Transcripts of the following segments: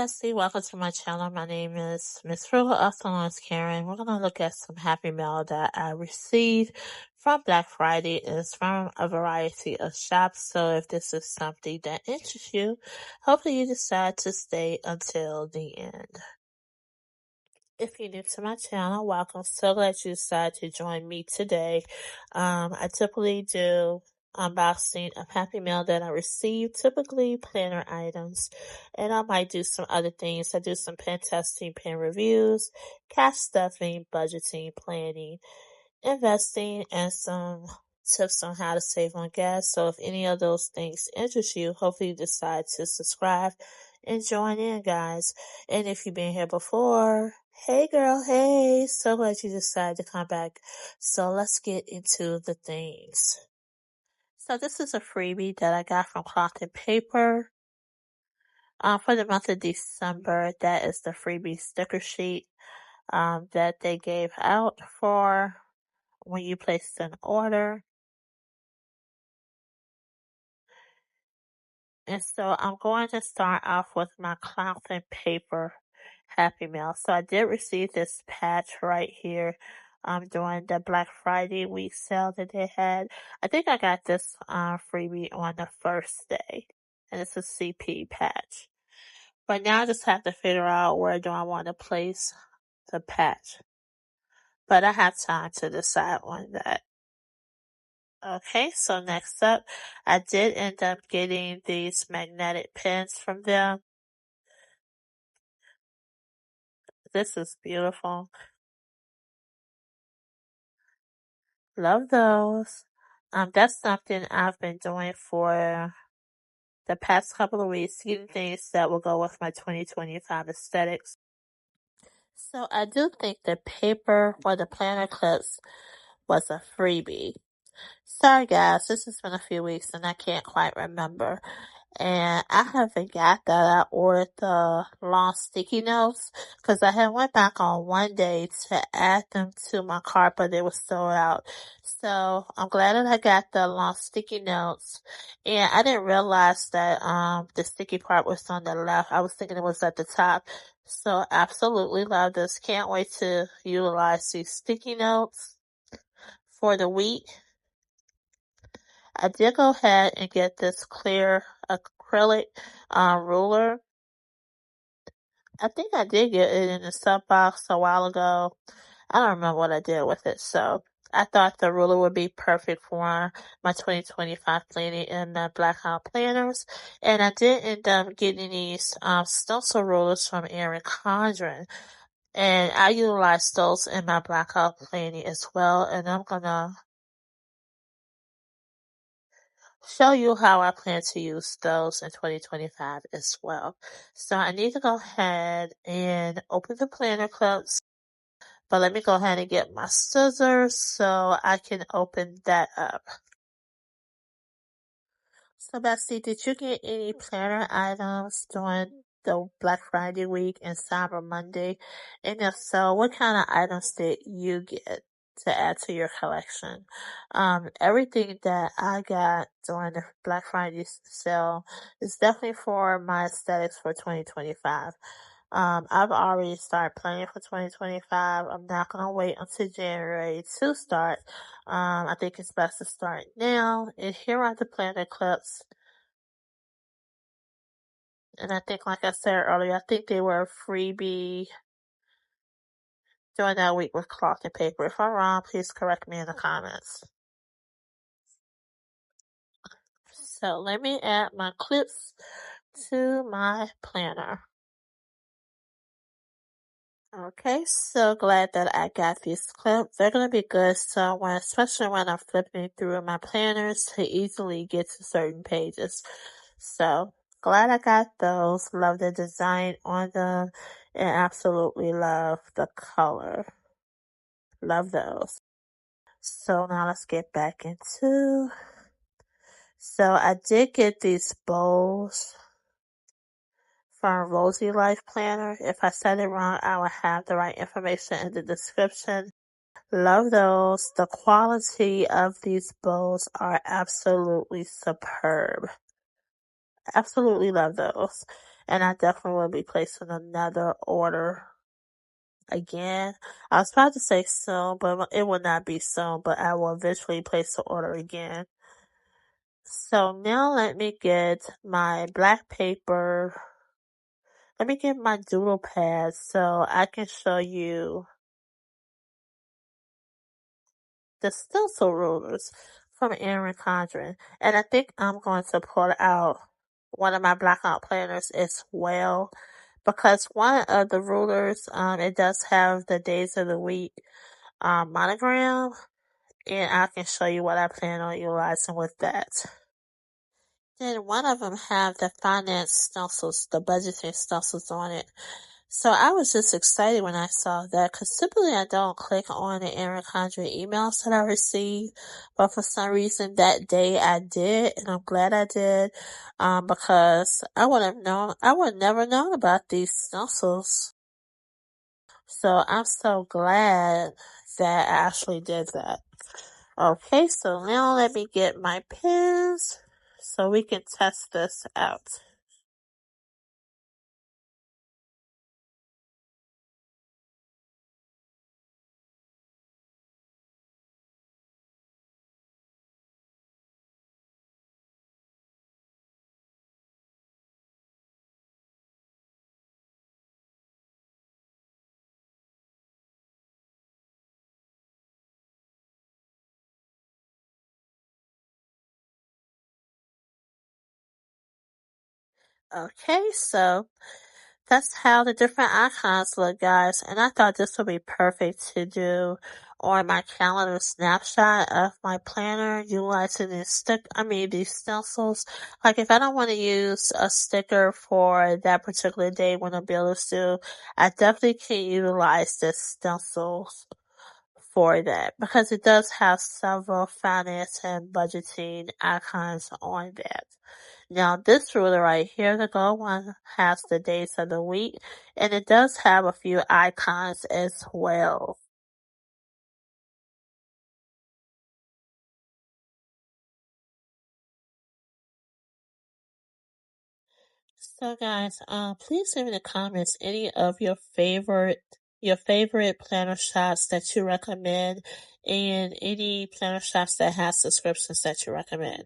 Bestie, welcome to my channel. My name is Miss Frugal, also known as Karen. We're going to look at some Happy Mail that I received from Black Friday. It's from a variety of shops, so if this is something that interests you, hopefully you decide to stay until the end. If you're new to my channel, welcome. So glad you decided to join me today. I typically do unboxing of Happy Mail that I receive, typically planner items, and I might do some other things. I do some pen testing, pen reviews, cash stuffing, budgeting, planning, investing, and some tips on how to save on gas. So if any of those things interest you, hopefully you decide to subscribe and join in, guys. And if you've been here before, hey girl, hey, so glad you decided to come back. So let's get into the things. So this is a freebie that I got from Cloth and Paper. For the month of December, that is the freebie sticker sheet that they gave out for when you placed an order. And so I'm going to start off with my Cloth and Paper Happy Mail. So I did receive this patch right here during the Black Friday week sale that they had. I think I got this freebie on the first day. And it's a CP patch. But now I just have to figure out where do I want to place the patch. But I have time to decide on that. Okay, so next up, I did end up getting these magnetic pins from them. This is beautiful. Love those. That's something I've been doing for the past couple of weeks, getting things that will go with my 2025 aesthetics. So I do think the paper for the planner clips was a freebie. Sorry guys, this has been a few weeks and I can't quite remember. And I have forgot that I ordered the long sticky notes because I had went back on one day to add them to my cart, but they were sold out. So I'm glad that I got the long sticky notes, and I didn't realize that the sticky part was on the left. I was thinking it was at the top. So absolutely love this. Can't wait to utilize these sticky notes for the week. I did go ahead and get this clear acrylic ruler. I think I did get it in the sub box a while ago. I don't remember what I did with it, so I thought the ruler would be perfect for my 2025 planning in the blackout planners. And I did end up getting these stencil rulers from Erin Condren. And I utilized those in my blackout planning as well. And I'm gonna show you how I plan to use those in 2025 as well. So I need to go ahead and open the planner clips, but let me go ahead and get my scissors so I can open that up. So Bestie, did you get any planner items during the Black Friday week and Cyber Monday? And if so, what kind of items did you get to add to your collection? Everything that I got during the Black Friday sale is definitely for my aesthetics for 2025. I've already started planning for 2025. I'm not going to wait until January to start. I think it's best to start now. And here are the planner clips. And I think, like I said earlier, I think they were a freebie during that week with Cloth and Paper. If I'm wrong, please correct me in the comments. So let me add my clips to my planner. Okay, so glad that I got these clips. They're going to be good, so especially when I'm flipping through my planners to easily get to certain pages. So glad I got those. Love the design on them and absolutely love the color. Love those. So now let's get back into. So I did get these bowls from Rosey Life Planner. If I said it wrong, I will have the right information in the description. Love those. The quality of these bowls are absolutely superb. Absolutely love those. and I definitely will be placing another order again. I was about to say soon, but it will not be soon, but I will eventually place the order again. So now let me get my black paper. Let me get my doodle pad so I can show you the stencil rulers from Erin Condren. And I think I'm going to pull out one of my blackout planners as well, because one of the rulers, it does have the days of the week monogram, and I can show you what I plan on utilizing with that. Then one of them have the finance stencils, the budgeting stencils on it. So I was just excited when I saw that, because typically I don't click on the Erin Condren emails that I receive, but for some reason that day I did, and I'm glad I did, because I would never known about these stencils. So I'm so glad that I actually did that. Okay, so now let me get my pens so we can test this out. Okay, so that's how the different icons look, guys. And I thought this would be perfect to do on my calendar snapshot of my planner, utilizing these stencils. Like if I don't want to use a sticker for that particular day when the bill is due, I definitely can utilize the stencils for that, because it does have several finance and budgeting icons on that. Now this ruler right here, the gold one, has the days of the week, and it does have a few icons as well. So guys, please leave in the comments any of your favorite planner shops that you recommend, and any planner shops that has subscriptions that you recommend.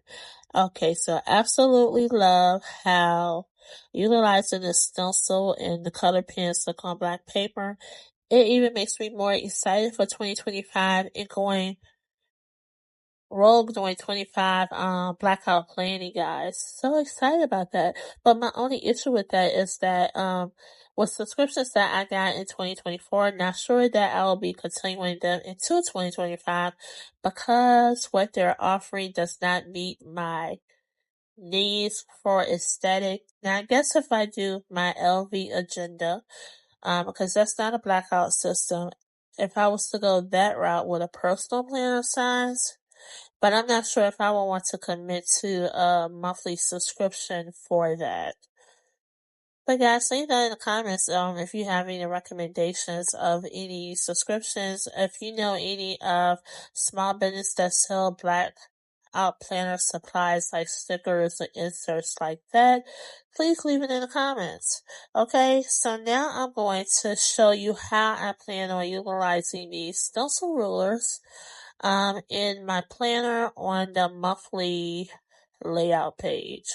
Okay, so absolutely love how utilizing the stencil and the color pens look on black paper. It even makes me more excited for 2025 and going Rogue doing 25 blackout planning, guys. So excited about that. But my only issue with that is that with subscriptions that I got in 2024, not sure that I will be continuing them into 2025, because what they're offering does not meet my needs for aesthetic. Now I guess if I do my LV agenda, because that's not a blackout system, if I was to go that route with a personal planner size, but I'm not sure if I will want to commit to a monthly subscription for that. But guys, leave that in the comments if you have any recommendations of any subscriptions. If you know any of small business that sell black out planner supplies like stickers and inserts like that, please leave it in the comments. Okay, so now I'm going to show you how I plan on utilizing these stencil rulers in my planner on the monthly layout page.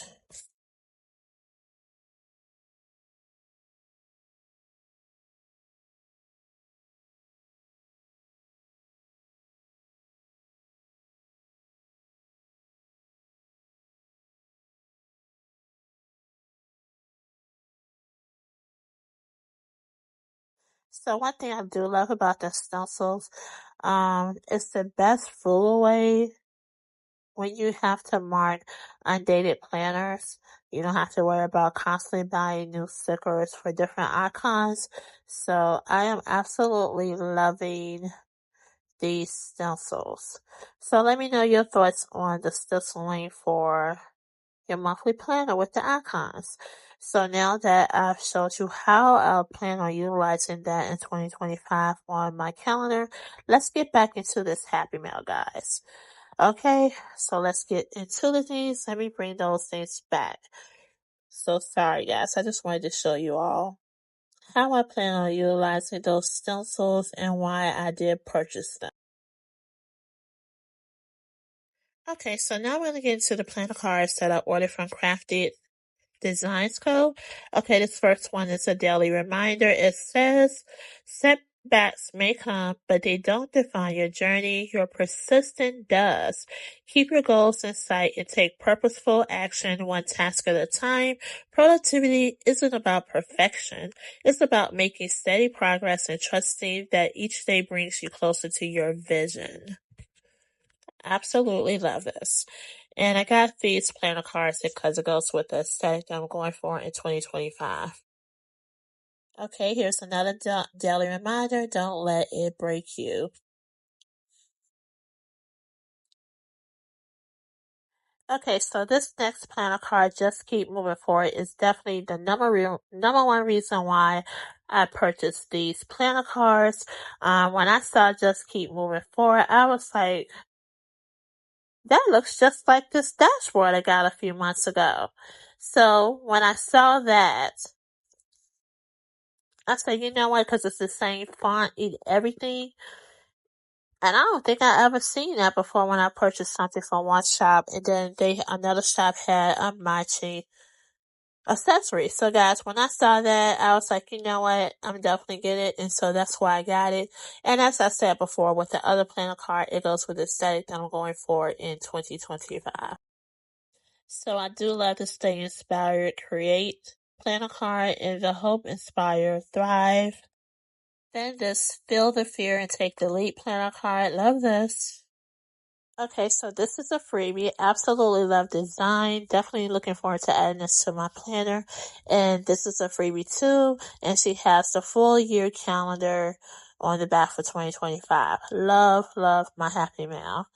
So one thing I do love about the stencils, it's the best fool away when you have to mark undated planners. You don't have to worry about constantly buying new stickers for different icons. So I am absolutely loving these stencils. So let me know your thoughts on the stenciling for your monthly planner with the icons. So now that I've showed you how I'll plan on utilizing that in 2025 on my calendar, let's get back into this happy mail, guys. Okay, so let's get into the things. Let me bring those things back. So sorry guys, I just wanted to show you all how I plan on utilizing those stencils and why I did purchase them. Okay, so now we're going to get into the planner cards that I ordered from Crafted Designs Co. Okay, this first one is a daily reminder. It says, setbacks may come, but they don't define your journey. Your persistence does. Keep your goals in sight and take purposeful action one task at a time. Productivity isn't about perfection. It's about making steady progress and trusting that each day brings you closer to your vision. Absolutely love this. And I got these planner cards because it goes with the aesthetic that I'm going for in 2025. Okay, here's another daily reminder. Don't let it break you. Okay, so this next planner card, Just Keep Moving Forward, is definitely the number one reason why I purchased these planner cards. When I saw Just Keep Moving Forward, I was like, that looks just like this dashboard I got a few months ago. So when I saw that, I said, you know what, because it's the same font, everything. And I don't think I ever seen that before when I purchased something from one shop and then another shop had a matching accessory. So guys, when I saw that, I was like, you know what, I'm definitely getting it. And so that's why I got it. And as I said before, with the other planner card, it goes with the aesthetic that I'm going for in 2025. So I do love to stay inspired, create, plan a card, and the hope, inspire, thrive. Then just feel the fear and take the lead planner card. Love this. Okay, so this is a freebie. Absolutely love design. Definitely looking forward to adding this to my planner. And this is a freebie too. And she has the full year calendar on the back for 2025. Love, love my Happy Mail.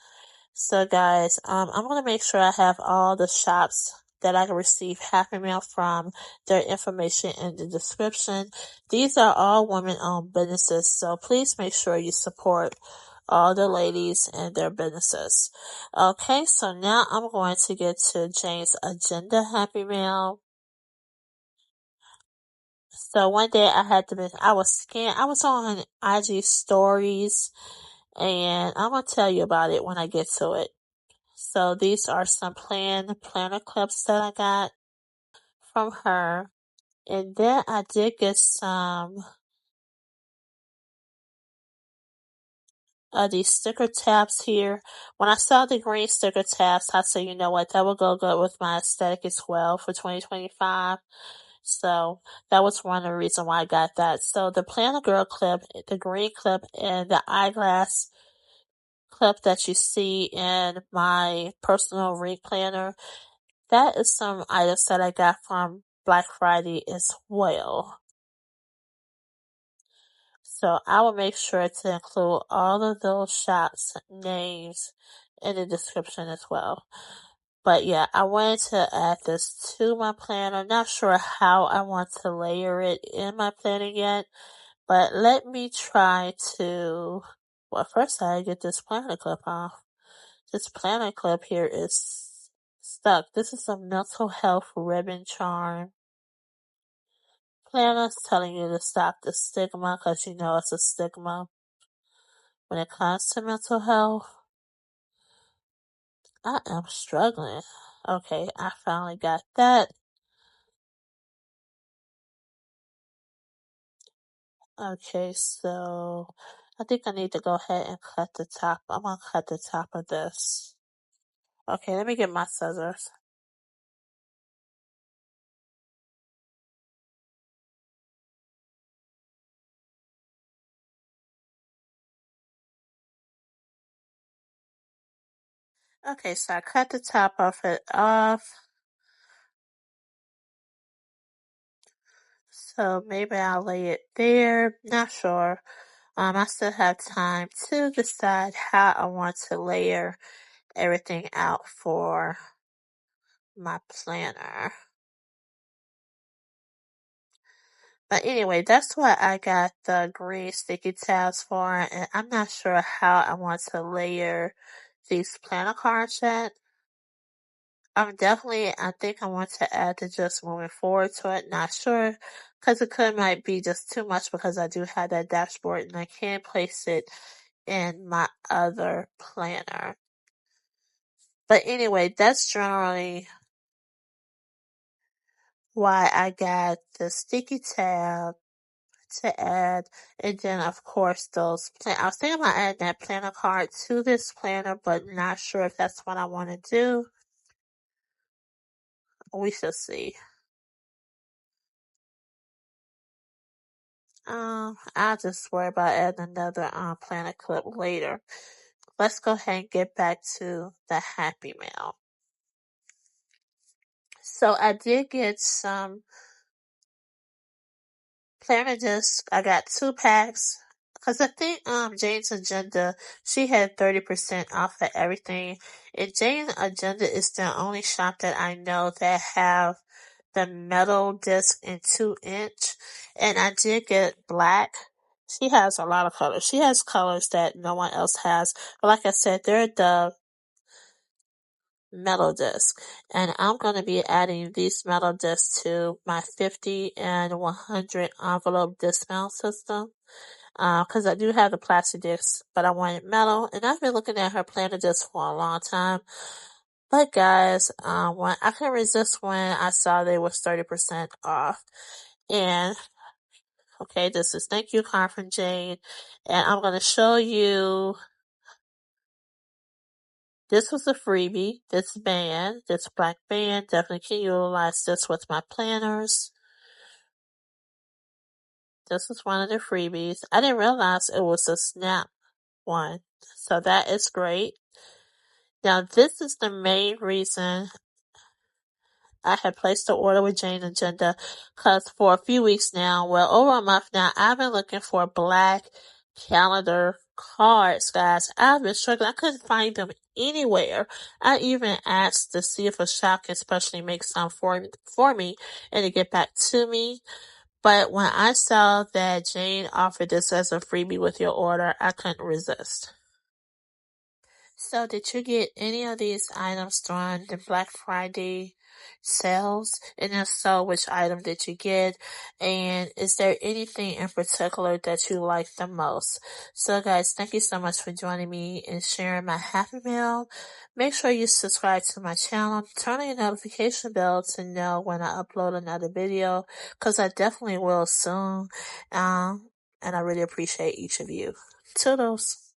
So guys, I'm going to make sure I have all the shops that I can receive Happy Mail from, their information in the description. These are all women-owned businesses, so please make sure you support all the ladies and their businesses. Okay, so now I'm going to get to Jane's Agenda Happy Mail. So one day I was on IG stories, and I'm going to tell you about it when I get to it. So these are some planner clips that I got from her. And then I did get some of these sticker tabs here. When I saw the green sticker tabs, I said, you know what, that will go good with my aesthetic as well for 2025. So that was one of the reasons why I got that. So the Planner Girl clip, the green clip, and the eyeglass clip that you see in my personal ring planner, that is some items that I got from Black Friday as well. So I will make sure to include all of those shops names in the description as well. But yeah, I wanted to add this to my planner. Not sure how I want to layer it in my planner yet, but let me try to, well, first I get this planner clip off. This planner clip here is stuck. This is a mental health ribbon charm. Planner's telling you to stop the stigma because you know it's a stigma when it comes to mental health. I am struggling. Okay, I finally got that. Okay, so I think I need to go ahead and cut the top. I'm gonna cut the top of this. Okay, let me get my scissors. Okay, so I cut the top of it off. So maybe I'll lay it there. Not sure. I still have time to decide how I want to layer everything out for my planner. But anyway, that's what I got the green sticky tabs for, and I'm not sure how I want to layer these planner cards yet. I think I want to add the just moving forward to it. Not sure, because might be just too much because I do have that dashboard and I can place it in my other planner. But anyway, that's generally why I got the sticky tab to add. And then of course I was thinking about adding that planner card to this planner, but not sure if that's what I want to do. We shall see. I'll just worry about adding another planner clip later. Let's go ahead and get back to the Happy Mail. So I did get some planner discs. I got 2 packs. Cause I think Jane's Agenda, she had 30% off of everything. And Jane's Agenda is the only shop that I know that have the metal disc in 2-inch. And I did get black. She has a lot of colors. She has colors that no one else has. But like I said, they're the metal disc. And I'm going to be adding these metal discs to my 50 and 100 envelope discount system. Cause I do have the plastic discs, but I wanted metal, and I've been looking at her planner discs for a long time. But guys, when I couldn't resist when I saw they was 30% off. And, okay, this is thank you card from Jane. And I'm going to show you, this was a freebie, this black band, definitely can utilize this with my planners. This is one of the freebies. I didn't realize it was a snap one. So that is great. Now, this is the main reason I had placed the order with Jane Agenda, because for a few weeks now, well, over a month now, I've been looking for black calendar cards, guys. I've been struggling. I couldn't find them anywhere. I even asked to see if a shop can especially make some for me and to get back to me. But when I saw that Jane offered this as a freebie with your order, I couldn't resist. So did you get any of these items during the Black Friday sales? And if so, which item did you get? And is there anything in particular that you like the most? So guys, thank you so much for joining me and sharing my Happy Meal. Make sure you subscribe to my channel, turn on your notification bell to know when I upload another video, because I definitely will soon. And I really appreciate each of you. Toodles.